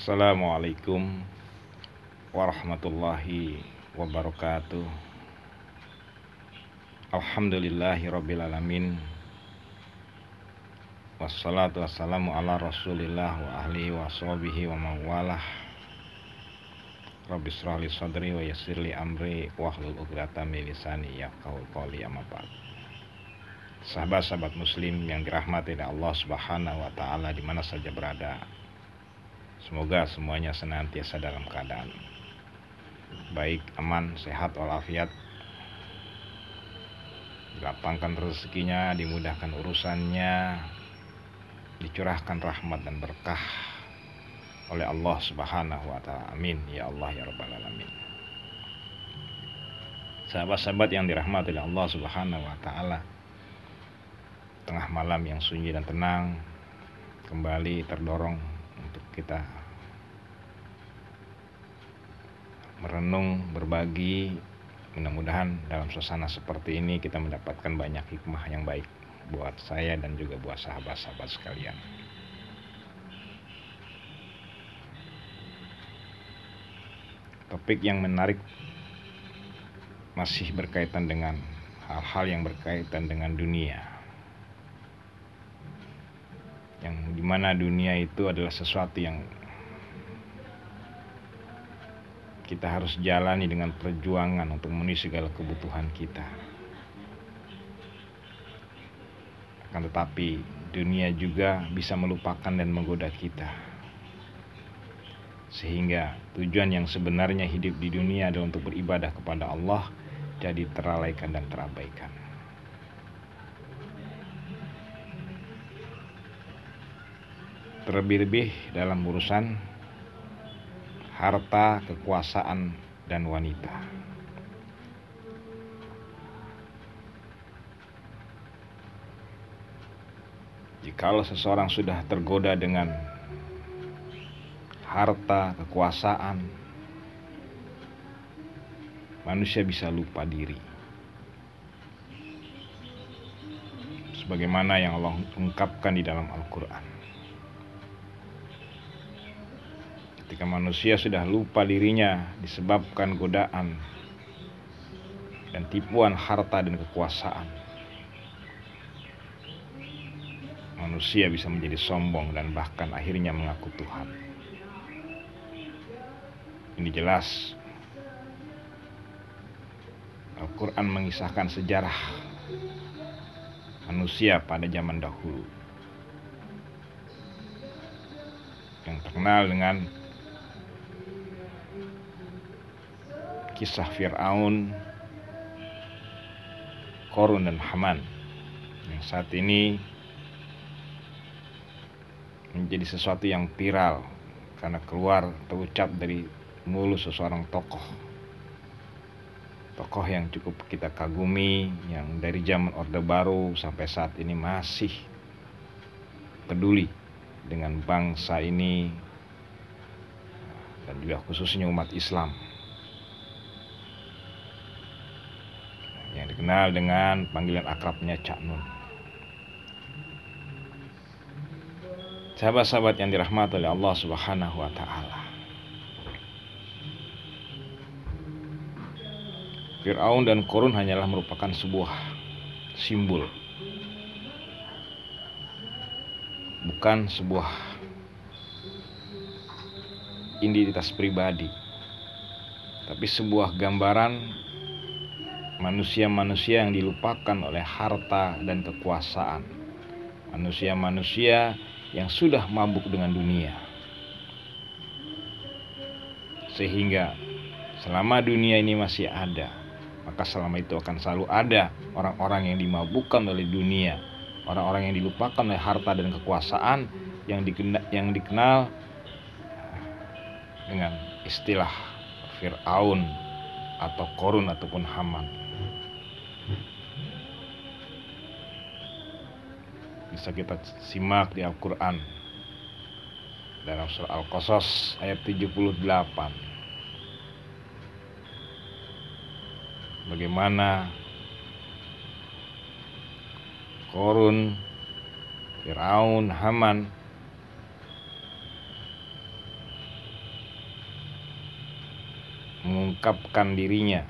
Assalamualaikum warahmatullahi wabarakatuh. Alhamdulillahirrabbilalamin. Wassalatu wassalamu ala rasulillah wa ahlihi wa sahbihi wa mawalah. Rabbi shrahli sadri wa yassirli amri wahlul 'uqdatam min lisani yafqahu qawli, amma ba'd. Sahabat-sahabat muslim yang dirahmati oleh Allah Subhanahu wa taala di mana saja berada, semoga semuanya senantiasa dalam keadaan baik, aman, sehat, walafiat, dilapangkan rezekinya, dimudahkan urusannya, dicurahkan rahmat dan berkah oleh Allah Subhanahu wa taala. Amin ya Allah ya rabbal alamin. Sahabat-sahabat yang dirahmati oleh Allah Subhanahu wa taala, tengah malam yang sunyi dan tenang, kembali terdorong untuk kita merenung, berbagi. Mudah-mudahan dalam suasana seperti ini kita mendapatkan banyak hikmah yang baik buat saya dan juga buat sahabat-sahabat sekalian. Topik yang menarik masih berkaitan dengan hal-hal yang berkaitan dengan dunia, yang dimana dunia itu adalah sesuatu yang kita harus jalani dengan perjuangan untuk memenuhi segala kebutuhan kita. Akan tetapi dunia juga bisa melupakan dan menggoda kita, sehingga tujuan yang sebenarnya hidup di dunia adalah untuk beribadah kepada Allah jadi terlalaikan dan terabaikan. Terlebih-lebih dalam urusan harta, kekuasaan, dan wanita. Jikalau seseorang sudah tergoda dengan harta, kekuasaan, manusia bisa lupa diri. Sebagaimana yang Allah ungkapkan di dalam Al-Quran. Ketika manusia sudah lupa dirinya disebabkan godaan dan tipuan harta dan kekuasaan, manusia bisa menjadi sombong dan bahkan akhirnya mengaku Tuhan. Ini jelas Al-Quran mengisahkan sejarah manusia pada zaman dahulu yang terkenal dengan kisah Fir'aun, Qarun dan Haman, yang saat ini menjadi sesuatu yang viral karena keluar terucap dari mulut seseorang tokoh yang cukup kita kagumi, yang dari zaman Orde Baru sampai saat ini masih peduli dengan bangsa ini dan juga khususnya umat Islam, yang dikenal dengan panggilan akrabnya Cak Nun. Sahabat-sahabat yang dirahmati oleh Allah Subhanahu wa taala, Fir'aun dan Qarun hanyalah merupakan sebuah simbol, bukan sebuah identitas pribadi, tapi sebuah gambaran manusia-manusia yang dilupakan oleh harta dan kekuasaan, manusia-manusia yang sudah mabuk dengan dunia, sehingga selama dunia ini masih ada, maka selama itu akan selalu ada orang-orang yang dimabukkan oleh dunia, orang-orang yang dilupakan oleh harta dan kekuasaan, yang dikenal dengan istilah Fir'aun atau Qarun ataupun Haman. Bisa kita simak di Al-Quran dalam surah Al-Qasas ayat 78, bagaimana Qarun, Fir'aun, Haman mengungkapkan dirinya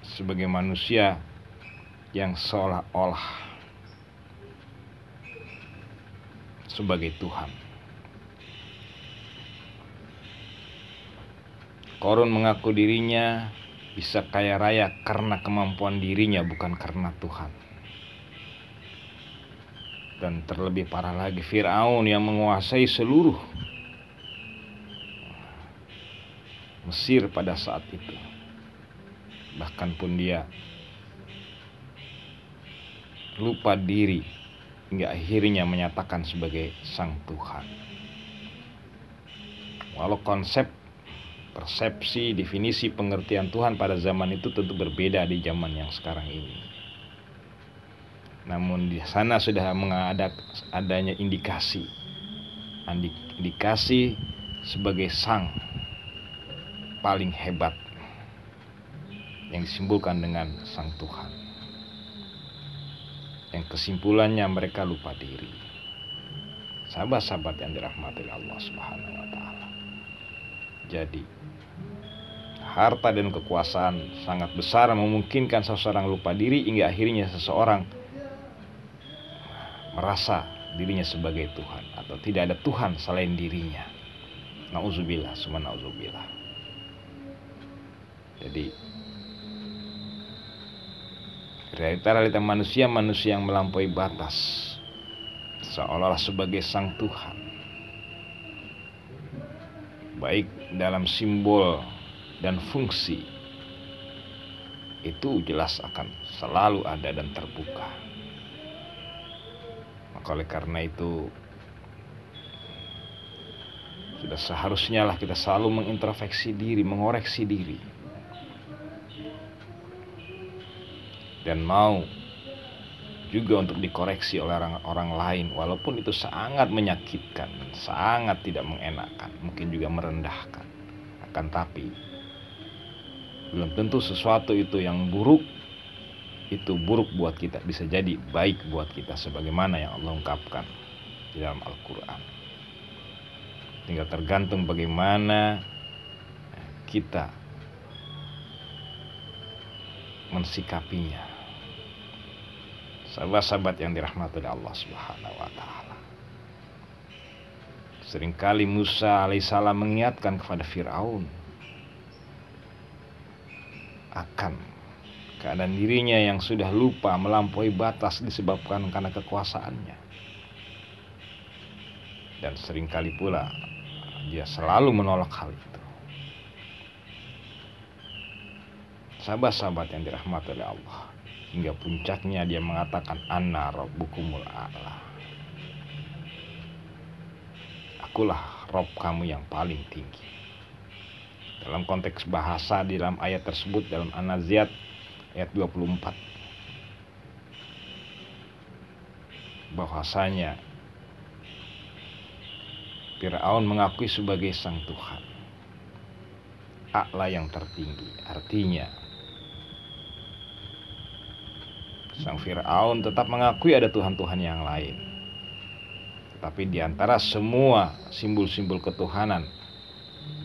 sebagai manusia yang seolah-olah sebagai Tuhan. Korun mengaku dirinya bisa kaya raya karena kemampuan dirinya, bukan karena Tuhan. Dan terlebih parah lagi, Fir'aun yang menguasai seluruh Mesir pada saat itu. Bahkan pun dia lupa diri hingga akhirnya menyatakan sebagai sang Tuhan. Walau konsep, persepsi, definisi pengertian Tuhan pada zaman itu tentu berbeda di zaman yang sekarang ini. Namun di sana sudah adanya indikasi sebagai sang paling hebat yang disimbolkan dengan sang Tuhan. Yang kesimpulannya mereka lupa diri. Sahabat-sahabat yang dirahmati Allah Subhanahu wa taala. Jadi harta dan kekuasaan sangat besar memungkinkan seseorang lupa diri hingga akhirnya seseorang merasa dirinya sebagai Tuhan atau tidak ada Tuhan selain dirinya. Nauzubillah, summa nauzubillah. Jadi realita manusia yang melampaui batas seolah-olah sebagai sang Tuhan, baik dalam simbol dan fungsi, itu jelas akan selalu ada dan terbuka. Maka oleh karena itu sudah seharusnya lah kita selalu mengintrospeksi diri, mengoreksi diri, dan mau juga untuk dikoreksi oleh orang lain, walaupun itu sangat menyakitkan, sangat tidak mengenakan, mungkin juga merendahkan. Akan tapi belum tentu sesuatu itu yang buruk itu buruk buat kita, bisa jadi baik buat kita sebagaimana yang Allah ungkapkan di dalam Al-Quran. Tinggal tergantung bagaimana kita mensikapinya. Sahabat-sahabat yang dirahmati oleh Allah Subhanahu wa taala. Seringkali Musa alaihissalam mengingatkan kepada Fir'aun akan keadaan dirinya yang sudah lupa melampaui batas disebabkan karena kekuasaannya. Dan seringkali pula dia selalu menolak hal itu. Sahabat-sahabat yang dirahmati oleh Allah, hingga puncaknya dia mengatakan Ana rabbukumul a'la. Akulah Rob kamu yang paling tinggi. Dalam konteks bahasa di dalam ayat tersebut dalam An-Naziat ayat 24, bahwasanya Fir'aun mengakui sebagai sang Tuhan, a'la yang tertinggi. Artinya sang Fir'aun tetap mengakui ada Tuhan-Tuhan yang lain. Tetapi di antara semua simbol-simbol ketuhanan,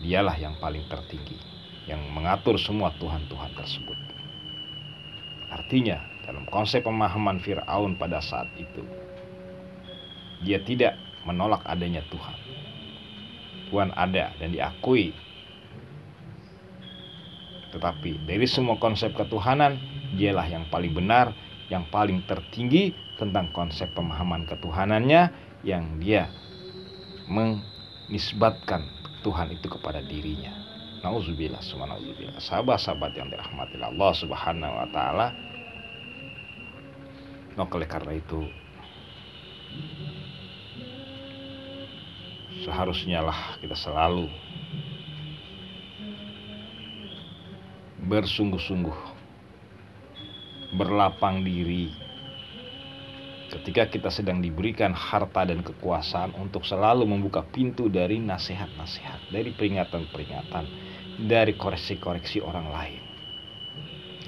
dialah yang paling tertinggi, yang mengatur semua Tuhan-Tuhan tersebut. Artinya, dalam konsep pemahaman Fir'aun pada saat itu, dia tidak menolak adanya Tuhan. Tuhan ada dan diakui. Tetapi dari semua konsep ketuhanan, dialah yang paling benar, yang paling tertinggi tentang konsep pemahaman ketuhanannya, yang dia menisbatkan Tuhan itu kepada dirinya. Nauzubillah, summa nauzubillah. Sahabat-sahabat yang dirahmati Allah Subhanahu wa taala. Oleh karena itu seharusnya lah kita selalu bersungguh-sungguh, berlapang diri ketika kita sedang diberikan harta dan kekuasaan untuk selalu membuka pintu dari nasihat-nasihat, dari peringatan-peringatan, dari koreksi-koreksi orang lain.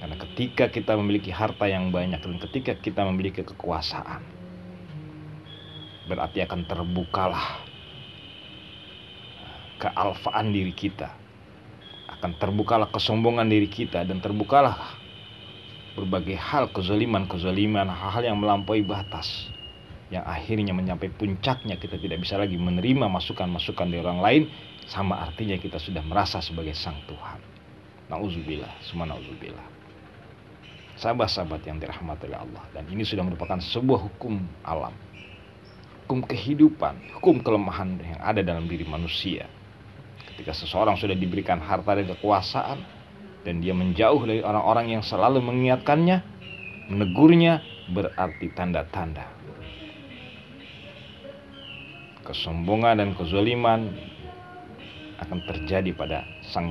Karena ketika kita memiliki harta yang banyak dan ketika kita memiliki kekuasaan, berarti akan terbukalah kealfaan diri kita, akan terbukalah kesombongan diri kita, dan terbukalah berbagai hal kezaliman, hal-hal yang melampaui batas, yang akhirnya mencapai puncaknya kita tidak bisa lagi menerima masukan-masukan dari orang lain, sama artinya kita sudah merasa sebagai sang Tuhan. Nauzubillah, summa nauzubillah. Sahabat-sahabat yang dirahmati oleh Allah, dan ini sudah merupakan sebuah hukum alam, hukum kehidupan, hukum kelemahan yang ada dalam diri manusia. Ketika seseorang sudah diberikan harta dan kekuasaan, dan dia menjauh dari orang-orang yang selalu mengingatkannya, menegurnya, berarti tanda-tanda kesombongan dan kezaliman akan terjadi pada sang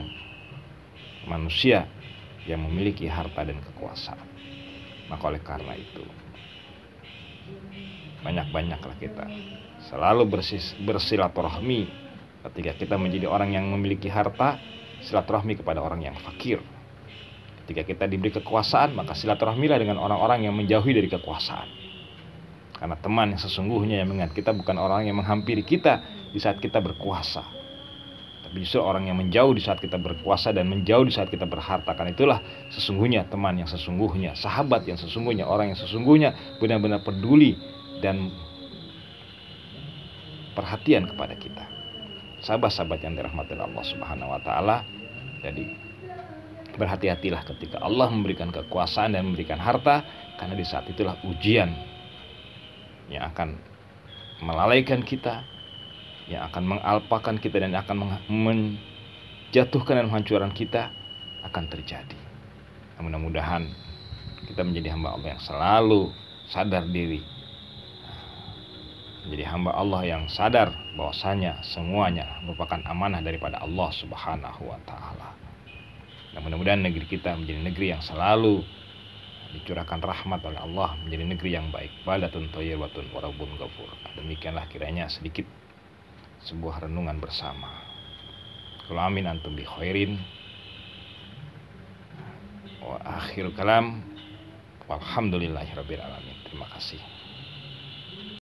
manusia yang memiliki harta dan kekuasaan. Maka oleh karena itu, banyak-banyaklah kita selalu bersilaturahmi. Ketika kita menjadi orang yang memiliki harta, silaturahmi kepada orang yang fakir. Ketika kita diberi kekuasaan, maka silaturahmilah dengan orang-orang yang menjauhi dari kekuasaan. Karena teman yang sesungguhnya yang mengingat kita bukan orang yang menghampiri kita di saat kita berkuasa, tapi justru orang yang menjauh di saat kita berkuasa dan menjauh di saat kita berharta. Karena itulah sesungguhnya teman yang sesungguhnya, sahabat yang sesungguhnya, orang yang sesungguhnya benar-benar peduli dan perhatian kepada kita. Sahabat-sahabat yang dirahmati Allah Subhanahu wa taala, jadi berhati-hatilah ketika Allah memberikan kekuasaan dan memberikan harta, karena di saat itulah ujian yang akan melalaikan kita, yang akan mengalpakan kita, dan akan menjatuhkan dan menghancurkan kita akan terjadi. Mudah-mudahan kita menjadi hamba Allah yang selalu sadar diri, menjadi hamba Allah yang sadar bahwasanya semuanya merupakan amanah daripada Allah Subhanahu wa taala. Dan mudah-mudahan negeri kita menjadi negeri yang selalu dicurahkan rahmat oleh Allah, menjadi negeri yang baik. Baldatun thayyibatun wa rabbun ghafur. Demikianlah kiranya sedikit sebuah renungan bersama. Qul amin antum bi khairin. Wa akhirul kalam walhamdulillahirabbil alamin. Terima kasih.